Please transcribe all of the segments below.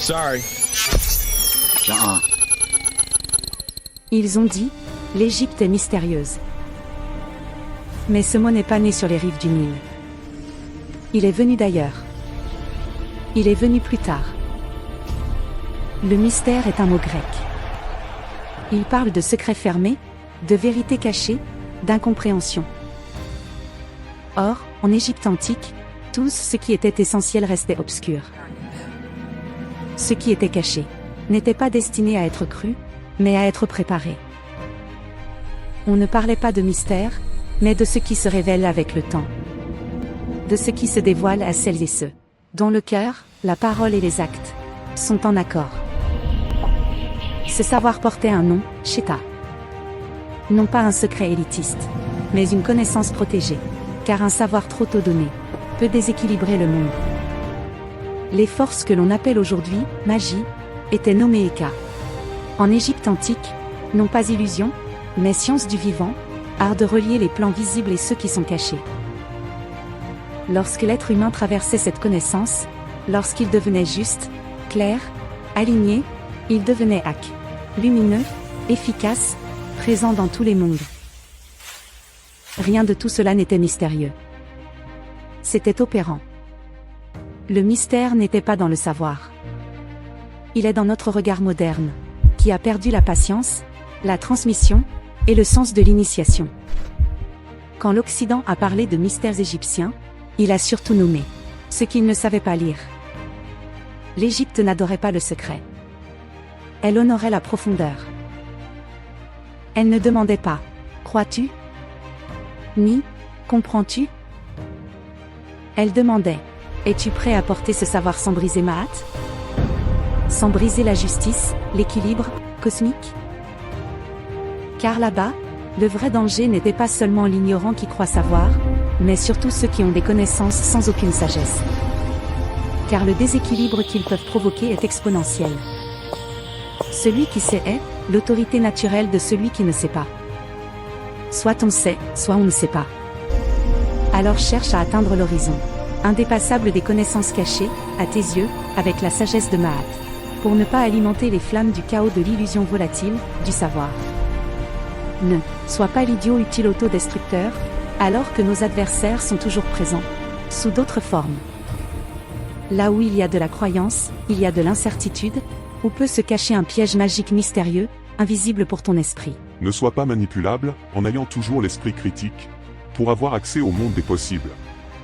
Sorry. Ils ont dit, l'Égypte est mystérieuse. Mais ce mot n'est pas né sur les rives du Nil. Il est venu d'ailleurs. Il est venu plus tard. Le mystère est un mot grec. Il parle de secrets fermés, de vérités cachées, d'incompréhension. Or, en Égypte antique, tout ce qui était essentiel restait obscur. Ce qui était caché n'était pas destiné à être cru, mais à être préparé. On ne parlait pas de mystère, mais de ce qui se révèle avec le temps. De ce qui se dévoile à celles et ceux dont le cœur, la parole et les actes sont en accord. Ce savoir portait un nom, Sheta. Non pas un secret élitiste, mais une connaissance protégée, car un savoir trop tôt donné peut déséquilibrer le monde. Les forces que l'on appelle aujourd'hui magie étaient nommées Eka. En Égypte antique, non pas illusion, mais science du vivant, art de relier les plans visibles et ceux qui sont cachés. Lorsque l'être humain traversait cette connaissance, lorsqu'il devenait juste, clair, aligné, il devenait Ak, lumineux, efficace, présent dans tous les mondes. Rien de tout cela n'était mystérieux. C'était opérant. Le mystère n'était pas dans le savoir. Il est dans notre regard moderne, qui a perdu la patience, la transmission, et le sens de l'initiation. Quand l'Occident a parlé de mystères égyptiens, il a surtout nommé ce qu'il ne savait pas lire. L'Égypte n'adorait pas le secret. Elle honorait la profondeur. Elle ne demandait pas « Crois-tu » ni « Comprends-tu » Elle demandait « Es-tu prêt à porter ce savoir sans briser Maat » sans briser la justice, l'équilibre cosmique. Car là-bas, le vrai danger n'était pas seulement l'ignorant qui croit savoir, mais surtout ceux qui ont des connaissances sans aucune sagesse. Car le déséquilibre qu'ils peuvent provoquer est exponentiel. Celui qui sait est l'autorité naturelle de celui qui ne sait pas. Soit on sait, soit on ne sait pas. Alors cherche à atteindre l'horizon indépassable des connaissances cachées, à tes yeux, avec la sagesse de Maat, pour ne pas alimenter les flammes du chaos de l'illusion volatile, du savoir. Ne sois pas l'idiot utile autodestructeur, alors que nos adversaires sont toujours présents, sous d'autres formes. Là où il y a de la croyance, il y a de l'incertitude, où peut se cacher un piège magique mystérieux, invisible pour ton esprit. Ne sois pas manipulable, en ayant toujours l'esprit critique, pour avoir accès au monde des possibles.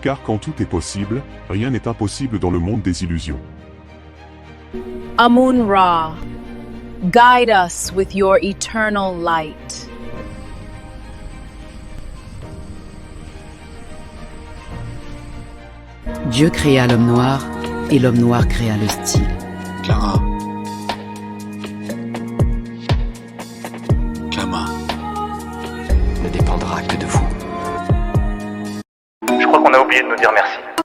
Car quand tout est possible, rien n'est impossible dans le monde des illusions. Amun-Ra, guide us with your eternal light. Dieu créa l'homme noir, et l'homme noir créa le style. Clara. Kama. Ne dépendra que de vous. Je crois qu'on a oublié de nous dire merci.